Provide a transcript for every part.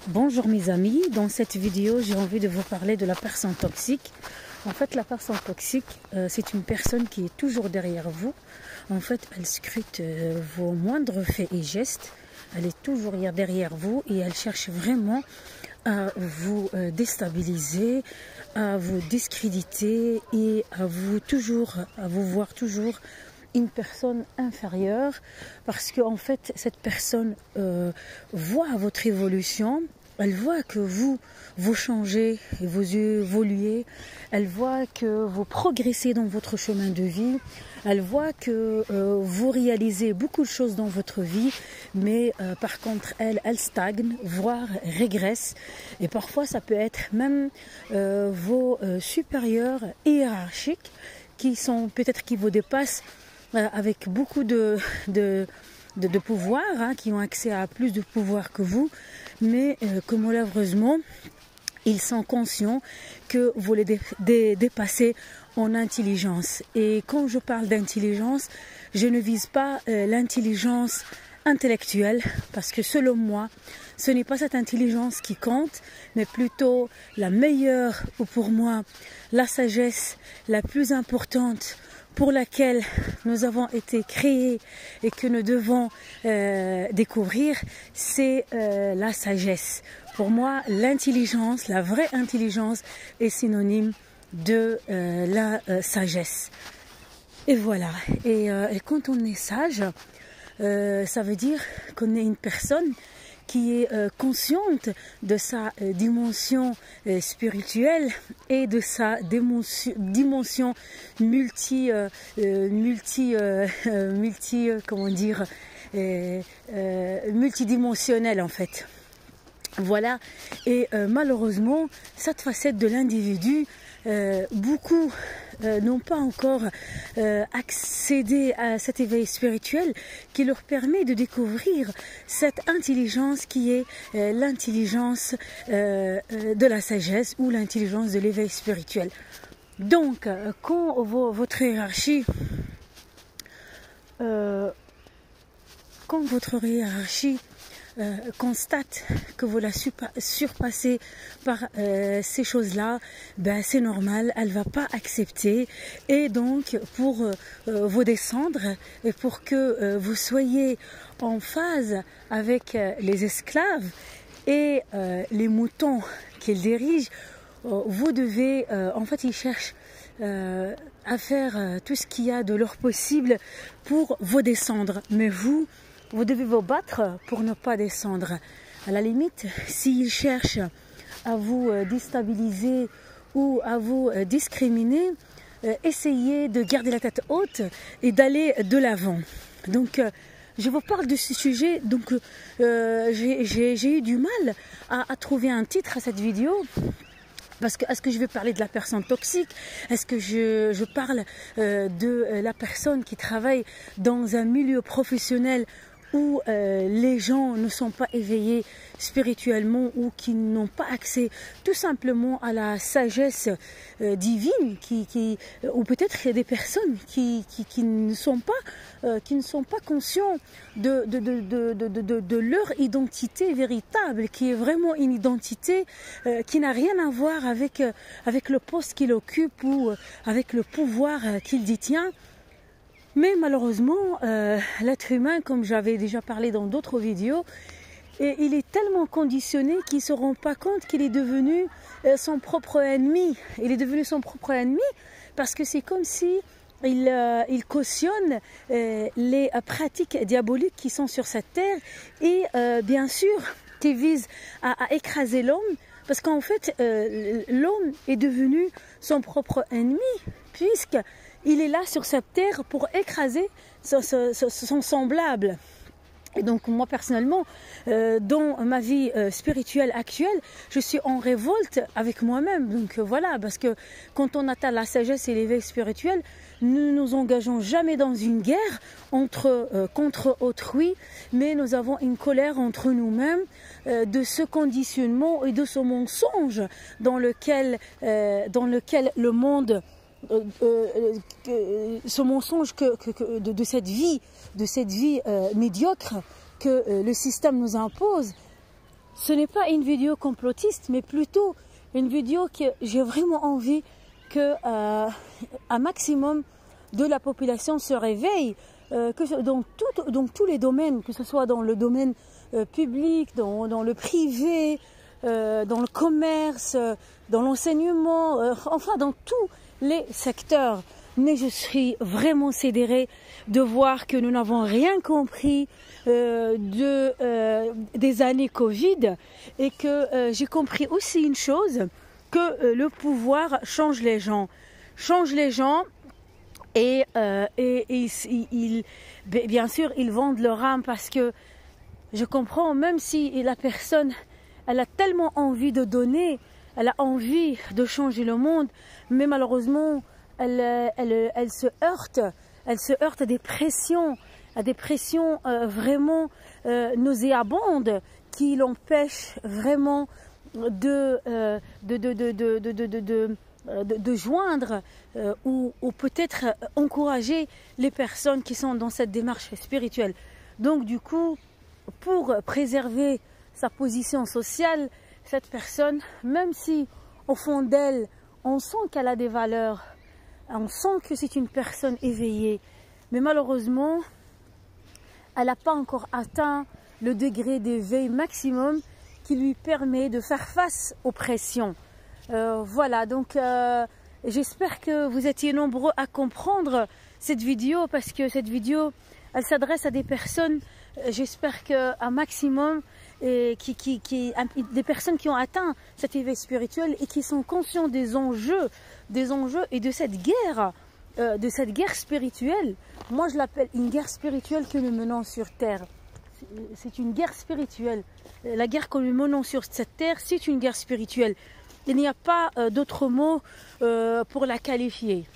Bonjour mes amis, dans cette vidéo j'ai envie de vous parler de la personne toxique. En fait la personne toxique c'est une personne qui est toujours derrière vous. En fait elle scrute vos moindres faits et gestes. Elle est toujours derrière vous et elle cherche vraiment à vous déstabiliser, à vous discréditer et à vous voir toujours une personne inférieure, parce qu'en fait cette personne voit votre évolution, elle voit que vous changez, vous évoluez, elle voit que vous progressez dans votre chemin de vie, elle voit que vous réalisez beaucoup de choses dans votre vie, mais par contre elle stagne, voire régresse, et parfois ça peut être même vos supérieurs hiérarchiques qui vous dépassent avec beaucoup de pouvoir, qui ont accès à plus de pouvoir que vous, mais que malheureusement, ils sont conscients que vous les dépassez en intelligence. Et quand je parle d'intelligence, je ne vise pas l'intelligence intellectuelle, parce que selon moi, ce n'est pas cette intelligence qui compte, mais plutôt la meilleure, ou pour moi, la sagesse la plus importante pour laquelle nous avons été créés et que nous devons découvrir, c'est la sagesse. Pour moi, l'intelligence, la vraie intelligence est synonyme de la sagesse. Et voilà. Et quand on est sage, ça veut dire qu'on est une personne qui est consciente de sa dimension spirituelle et de sa dimension multidimensionnelle en fait. Voilà. Et malheureusement, cette facette de l'individu, beaucoup n'ont pas encore accédé à cet éveil spirituel qui leur permet de découvrir cette intelligence qui est l'intelligence de la sagesse ou l'intelligence de l'éveil spirituel. Donc, quand votre hiérarchie constate que vous la surpassez par ces choses-là, ben c'est normal, elle va pas accepter. Et donc pour vous descendre et pour que vous soyez en phase avec les esclaves et les moutons qu'ils dirigent, vous devez, en fait ils cherchent à faire tout ce qu'il y a de leur possible pour vous descendre, mais vous devez vous battre pour ne pas descendre. À la limite, s'ils cherchent à vous déstabiliser ou à vous discriminer, essayez de garder la tête haute et d'aller de l'avant. Donc, je vous parle de ce sujet. Donc, j'ai eu du mal à trouver un titre à cette vidéo. Parce que est-ce que je vais parler de la personne toxique? Est-ce que je parle de la personne qui travaille dans un milieu professionnel où les gens ne sont pas éveillés spirituellement ou qui n'ont pas accès tout simplement à la sagesse divine, ou peut-être des personnes qui ne sont pas conscients de leur identité véritable, qui est vraiment une identité qui n'a rien à voir avec le poste qu'il occupe ou avec le pouvoir qu'il détient. Mais malheureusement, l'être humain, comme j'avais déjà parlé dans d'autres vidéos, il est tellement conditionné qu'il ne se rend pas compte qu'il est devenu son propre ennemi. Il est devenu son propre ennemi parce que c'est comme si il cautionne les pratiques diaboliques qui sont sur cette terre et bien sûr qui visent à écraser l'homme, parce qu'en fait l'homme est devenu son propre ennemi puisque il est là sur cette terre pour écraser son semblable. Et donc moi personnellement, dans ma vie spirituelle actuelle, je suis en révolte avec moi-même. Donc voilà, parce que quand on atteint la sagesse et l'éveil spirituel, nous ne nous engageons jamais dans une guerre contre autrui, mais nous avons une colère entre nous-mêmes de ce conditionnement et de ce mensonge dans lequel le monde ce mensonge de cette vie médiocre que le système nous impose. ce n'est pas une vidéo complotiste, mais plutôt une vidéo que j'ai vraiment envie que un maximum de la population se réveille, que dans tous les domaines, que ce soit dans le domaine public, dans le privé, dans le commerce, dans l'enseignement, enfin dans tous les secteurs. Mais je suis vraiment sidérée de voir que nous n'avons rien compris des années Covid, et que j'ai compris aussi une chose, que le pouvoir change les gens. Et bien sûr, ils vendent leur âme, parce que je comprends, même si la personne, elle a tellement envie de donner, elle a envie de changer le monde, mais malheureusement, elle se heurte à des pressions, vraiment nauséabondes, qui l'empêchent vraiment de joindre ou peut-être encourager les personnes qui sont dans cette démarche spirituelle. Donc du coup, pour préserver sa position sociale, cette personne, même si au fond d'elle, on sent qu'elle a des valeurs, on sent que c'est une personne éveillée, mais malheureusement, elle n'a pas encore atteint le degré d'éveil maximum qui lui permet de faire face aux pressions. Voilà, donc j'espère que vous étiez nombreux à comprendre cette vidéo, parce que cette vidéo, elle s'adresse à des personnes, j'espère qu'un maximum, des personnes qui ont atteint cet éveil spirituel et qui sont conscients des enjeux et de cette guerre spirituelle. Moi, je l'appelle une guerre spirituelle que nous menons sur Terre. C'est une guerre spirituelle. La guerre que nous menons sur cette Terre, c'est une guerre spirituelle. Il n'y a pas d'autre mot pour la qualifier.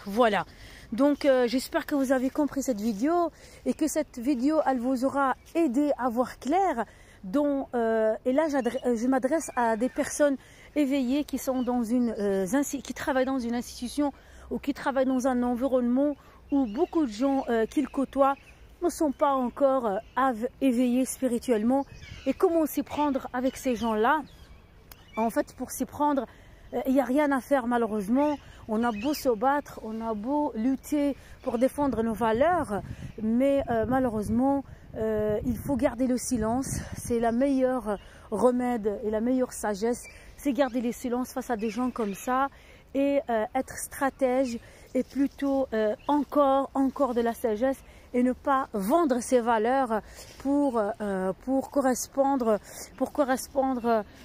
Voilà. Donc j'espère que vous avez compris cette vidéo, et que cette vidéo, elle vous aura aidé à voir clair. Et là, je m'adresse à des personnes éveillées qui sont qui travaillent dans une institution, ou qui travaillent dans un environnement où beaucoup de gens qu'ils côtoient ne sont pas encore éveillés spirituellement. Et comment s'y prendre avec ces gens-là? En fait, pour s'y prendre, il n'y a rien à faire malheureusement. On a beau se battre, on a beau lutter pour défendre nos valeurs, mais malheureusement, il faut garder le silence. C'est la meilleure remède et la meilleure sagesse, c'est garder le silence face à des gens comme ça, et être stratège, et plutôt encore de la sagesse, et ne pas vendre ses valeurs pour correspondre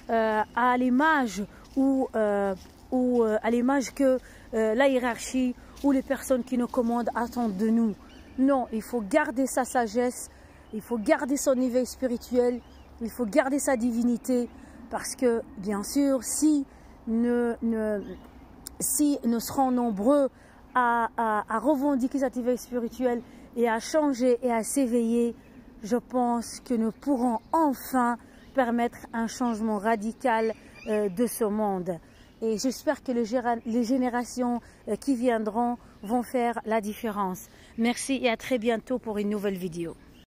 à l'image ou à l'image que la hiérarchie ou les personnes qui nous commandent attendent de nous. Non, il faut garder sa sagesse, il faut garder son éveil spirituel, il faut garder sa divinité, parce que bien sûr, si nous serons nombreux à revendiquer cet éveil spirituel et à changer et à s'éveiller, je pense que nous pourrons enfin permettre un changement radical de ce monde. Et j'espère que les générations qui viendront vont faire la différence. Merci et à très bientôt pour une nouvelle vidéo.